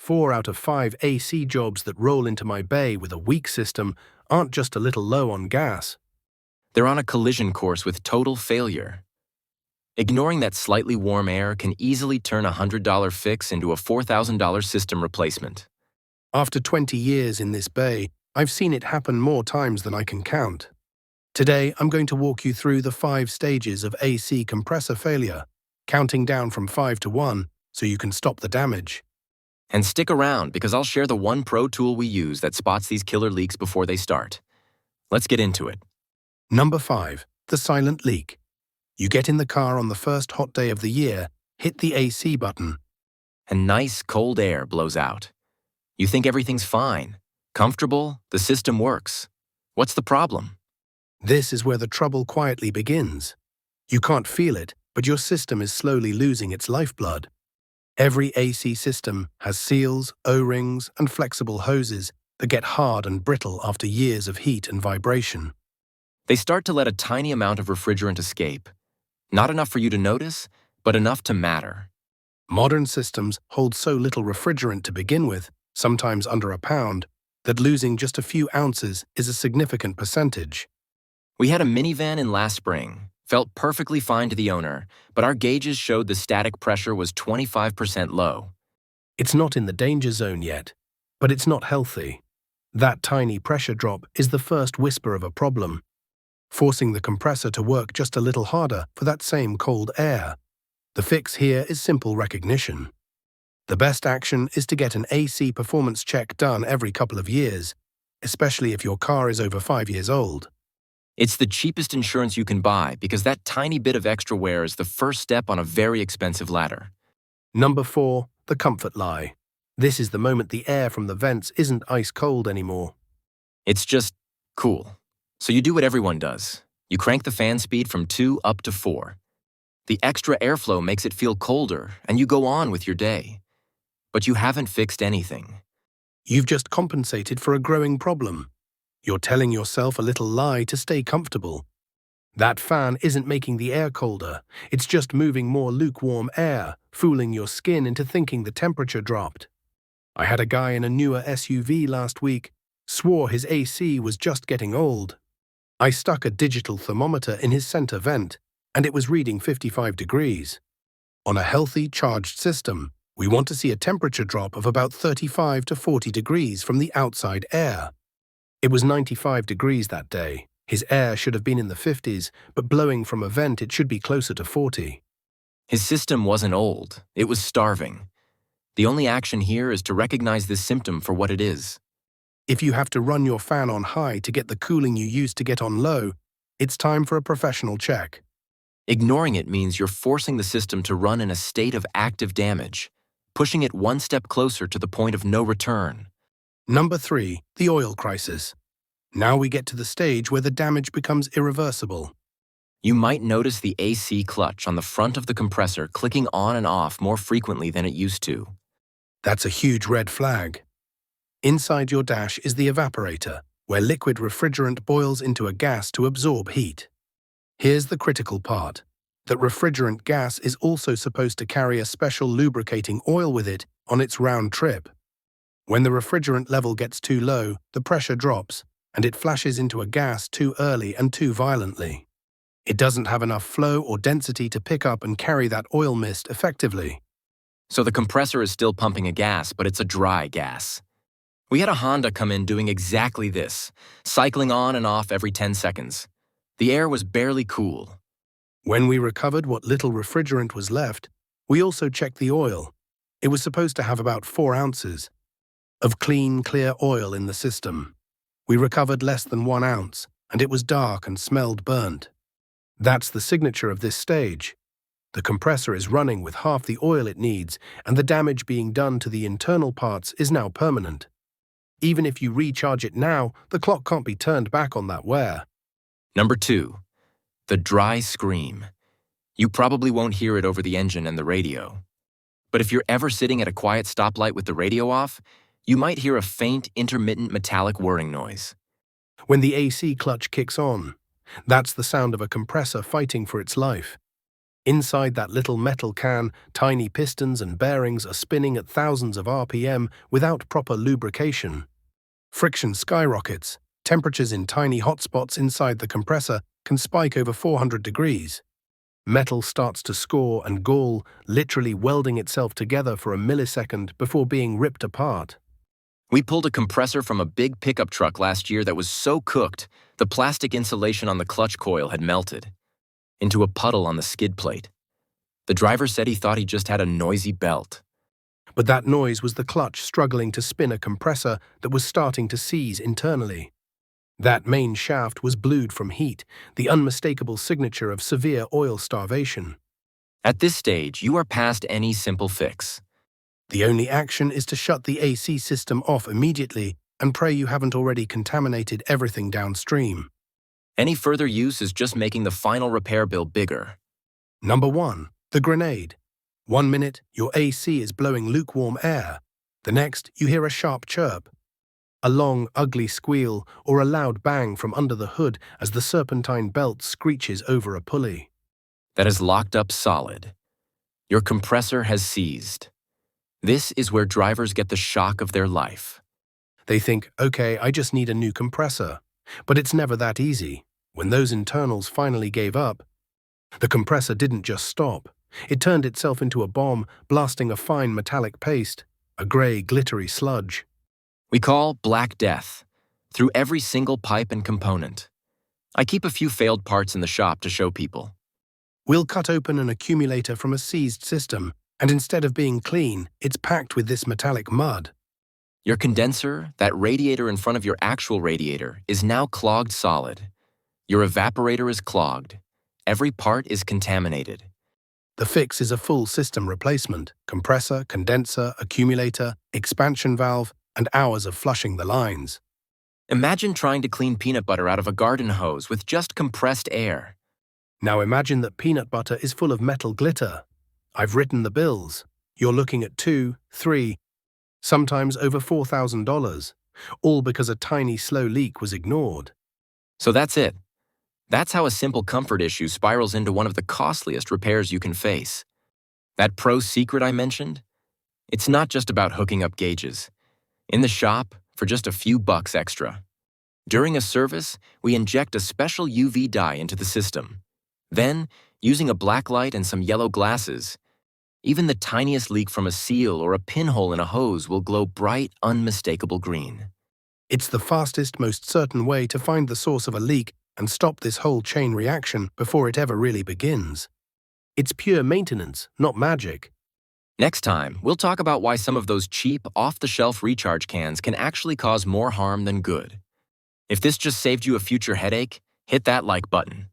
4 out of 5 AC jobs that roll into my bay with a weak system aren't just a little low on gas. They're on a collision course with total failure. Ignoring that slightly warm air can easily turn a $100 fix into a $4,000 system replacement. After 20 years in this bay, I've seen it happen more times than I can count. Today, I'm going to walk you through the 5 stages of AC compressor failure, counting down from 5 to 1 so you can stop the damage. And stick around because I'll share the one pro tool we use that spots these killer leaks before they start. Let's get into it. Number 5. The silent leak. You get in the car on the first hot day of the year, hit the AC button, And nice cold air blows out. You think everything's fine, comfortable, the system works. What's the problem? This is where the trouble quietly begins. You can't feel it, but your system is slowly losing its lifeblood. Every AC system has seals, O-rings, and flexible hoses that get hard and brittle after years of heat and vibration. They start to let a tiny amount of refrigerant escape. Not enough for you to notice, but enough to matter. Modern systems hold so little refrigerant to begin with, sometimes under a pound, that losing just a few ounces is a significant percentage. We had a minivan in last spring. Felt perfectly fine to the owner, but our gauges showed the static pressure was 25% low. It's not in the danger zone yet, but it's not healthy. That tiny pressure drop is the first whisper of a problem, forcing the compressor to work just a little harder for that same cold air. The fix here is simple recognition. The best action is to get an AC performance check done every couple of years, especially if your car is over 5 years old. It's the cheapest insurance you can buy because that tiny bit of extra wear is the first step on a very expensive ladder. Number 4. The comfort lie. This is the moment the air from the vents isn't ice cold anymore. It's just cool. So you do what everyone does. You crank the fan speed from 2 up to 4. The extra airflow makes it feel colder, and you go on with your day. But you haven't fixed anything. You've just compensated for a growing problem. You're telling yourself a little lie to stay comfortable. That fan isn't making the air colder. It's just moving more lukewarm air, fooling your skin into thinking the temperature dropped. I had a guy in a newer SUV last week, swore his AC was just getting old. I stuck a digital thermometer in his center vent, and it was reading 55 degrees. On a healthy, charged system, we want to see a temperature drop of about 35 to 40 degrees from the outside air. It was 95 degrees that day. His air should have been in the 50s, but blowing from a vent it should be closer to 40. His system wasn't old, it was starving. The only action here is to recognize this symptom for what it is. If you have to run your fan on high to get the cooling you used to get on low, it's time for a professional check. Ignoring it means you're forcing the system to run in a state of active damage, pushing it one step closer to the point of no return. Number 3. The oil crisis. Now we get to the stage where the damage becomes irreversible. You might notice the AC clutch on the front of the compressor clicking on and off more frequently than it used to. That's a huge red flag. Inside your dash is the evaporator, where liquid refrigerant boils into a gas to absorb heat. Here's the critical part. That refrigerant gas is also supposed to carry a special lubricating oil with it on its round trip. When the refrigerant level gets too low, the pressure drops, and it flashes into a gas too early and too violently. It doesn't have enough flow or density to pick up and carry that oil mist effectively. So the compressor is still pumping a gas, but it's a dry gas. We had a Honda come in doing exactly this, cycling on and off every 10 seconds. The air was barely cool. When we recovered what little refrigerant was left, we also checked the oil. It was supposed to have about 4 ounces of clean, clear oil in the system. We recovered less than 1 ounce, and it was dark and smelled burnt. That's the signature of this stage. The compressor is running with half the oil it needs, and the damage being done to the internal parts is now permanent. Even if you recharge it now, the clock can't be turned back on that wear. Number 2. The dry scream. You probably won't hear it over the engine and the radio. But if you're ever sitting at a quiet stoplight with the radio off, you might hear a faint, intermittent metallic whirring noise. When the AC clutch kicks on, that's the sound of a compressor fighting for its life. Inside that little metal can, tiny pistons and bearings are spinning at thousands of RPM without proper lubrication. Friction skyrockets. Temperatures in tiny hotspots inside the compressor can spike over 400 degrees. Metal starts to score and gall, literally welding itself together for a millisecond before being ripped apart. We pulled a compressor from a big pickup truck last year that was so cooked, the plastic insulation on the clutch coil had melted into a puddle on the skid plate. The driver said he thought he just had a noisy belt. But that noise was the clutch struggling to spin a compressor that was starting to seize internally. That main shaft was blued from heat, the unmistakable signature of severe oil starvation. At this stage, you are past any simple fix. The only action is to shut the AC system off immediately and pray you haven't already contaminated everything downstream. Any further use is just making the final repair bill bigger. Number 1. The grenade. 1 minute, your AC is blowing lukewarm air. The next, you hear a sharp chirp. A long, ugly squeal or a loud bang from under the hood as the serpentine belt screeches over a pulley. That is locked up solid. Your compressor has seized. This is where drivers get the shock of their life. They think, okay, I just need a new compressor. But it's never that easy. When those internals finally gave up, the compressor didn't just stop. It turned itself into a bomb, blasting a fine metallic paste, a grey, glittery sludge. We call Black Death, through every single pipe and component. I keep a few failed parts in the shop to show people. We'll cut open an accumulator from a seized system, and instead of being clean, it's packed with this metallic mud. Your condenser, that radiator in front of your actual radiator, is now clogged solid. Your evaporator is clogged. Every part is contaminated. The fix is a full system replacement: compressor, condenser, accumulator, expansion valve, and hours of flushing the lines. Imagine trying to clean peanut butter out of a garden hose with just compressed air. Now imagine that peanut butter is full of metal glitter. I've written the bills. You're looking at $2, $3, sometimes over $4,000, all because a tiny slow leak was ignored. So that's it. That's how a simple comfort issue spirals into one of the costliest repairs you can face. That pro secret I mentioned? It's not just about hooking up gauges. In the shop, for just a few bucks extra. During a service, we inject a special UV dye into the system. Then, using a black light and some yellow glasses, even the tiniest leak from a seal or a pinhole in a hose will glow bright, unmistakable green. It's the fastest, most certain way to find the source of a leak and stop this whole chain reaction before it ever really begins. It's pure maintenance, not magic. Next time, we'll talk about why some of those cheap, off-the-shelf recharge cans can actually cause more harm than good. If this just saved you a future headache, hit that like button.